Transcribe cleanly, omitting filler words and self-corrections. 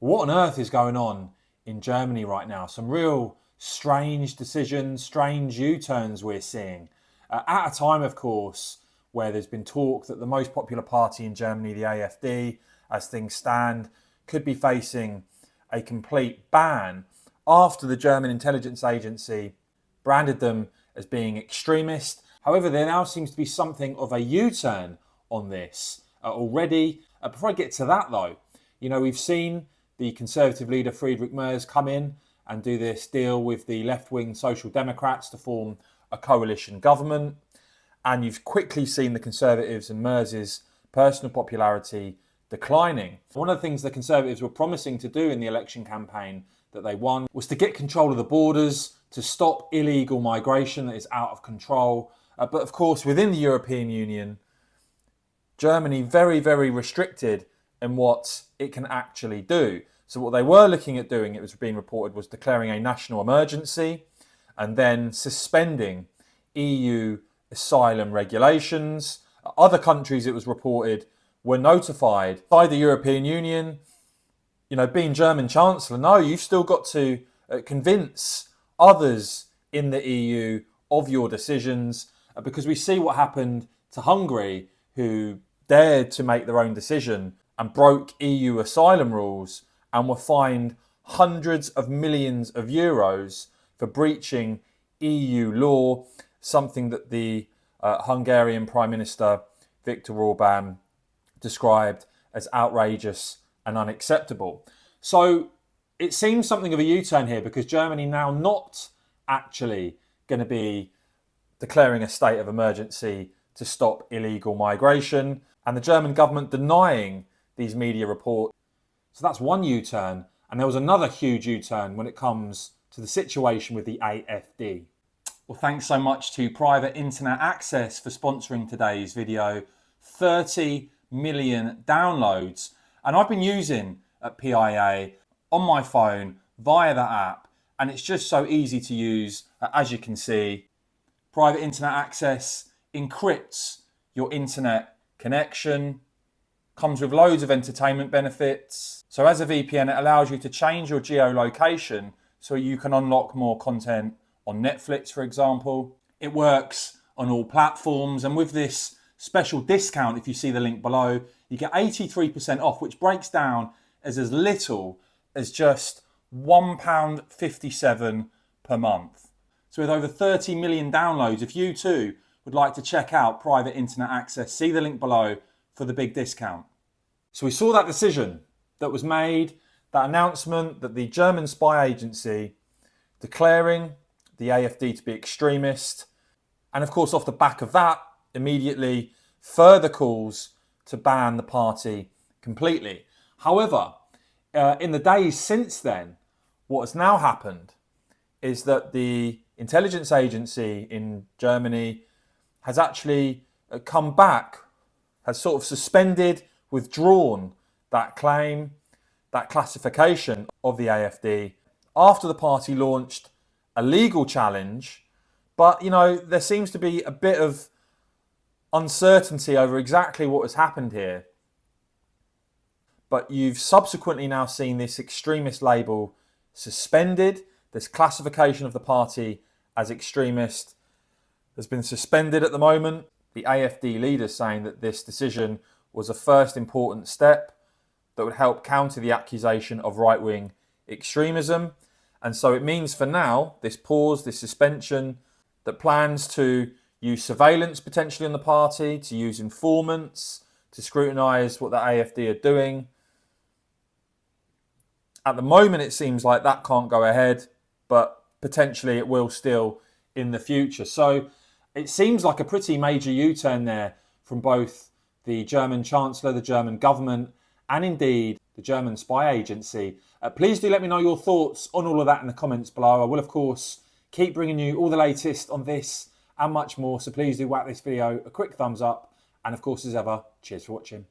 What on earth is going on in Germany right now? Some real strange decisions, strange U-turns we're seeing. At a time, of course, where there's been talk that the most popular party in Germany, the AfD, as things stand, could be facing a complete ban after the German intelligence agency branded them as being extremist. However, there now seems to be something of a U-turn on this already. Before I get to that though, we've seen the Conservative leader Friedrich Merz come in and do this deal with the left-wing Social Democrats to form a coalition government. And you've quickly seen the Conservatives and Merz's personal popularity declining. One of the things the Conservatives were promising to do in the election campaign that they won was to get control of the borders, to stop illegal migration that is out of control. But of course, within the European Union, Germany very, very restricted in what it can actually do. So what they were looking at doing, it was being reported, was declaring a national emergency and then suspending EU asylum regulations. Other countries, it was reported, were notified by the European Union. Being German Chancellor, no, you've still got to convince others in the EU of your decisions, because we see what happened to Hungary, who dared to make their own decision and broke EU asylum rules and were fined hundreds of millions of euros for breaching EU law, something that the Hungarian Prime Minister Viktor Orbán described as outrageous and unacceptable. So it seems something of a U-turn here, because Germany now not actually going to be declaring a state of emergency to stop illegal migration, and the German government denying these media reports. So that's one U-turn. And there was another huge U-turn when it comes to the situation with the AfD. Well, thanks so much to Private Internet Access for sponsoring today's video. 30 million downloads. And I've been using PIA on my phone via that app, and it's just so easy to use. As you can see, Private Internet Access encrypts your internet connection, comes with loads of entertainment benefits. So as a VPN, it allows you to change your geolocation so you can unlock more content on Netflix, for example. It works on all platforms, and with this special discount, if you see the link below, you get 83% off, which breaks down as little as just £1.57 per month. So with over 30 million downloads, if you too would like to check out Private Internet Access, see the link below for the big discount. So we saw that decision that was made, that announcement that the German spy agency declaring the AfD to be extremist. And of course, off the back of that, immediately further calls to ban the party completely. However, in the days since then, what has now happened is that the intelligence agency in Germany has actually come back, has sort of suspended, withdrawn that claim, that classification of the AfD after the party launched a legal challenge. But, there seems to be a bit of uncertainty over exactly what has happened here. But you've subsequently now seen this extremist label suspended. This classification of the party as extremist has been suspended at the moment. The AfD leader saying that this decision was a first important step that would help counter the accusation of right-wing extremism. And so it means for now, this pause, this suspension, that plans to use surveillance potentially on the party, to use informants, to scrutinise what the AfD are doing. At the moment, it seems like that can't go ahead, but potentially it will still in the future. So it seems like a pretty major U-turn there from both the German Chancellor, the German government, and indeed the German spy agency. Please do let me know your thoughts on all of that in the comments below. I will, of course, keep bringing you all the latest on this and much more. So please do whack this video a quick thumbs up. And of course, as ever, cheers for watching.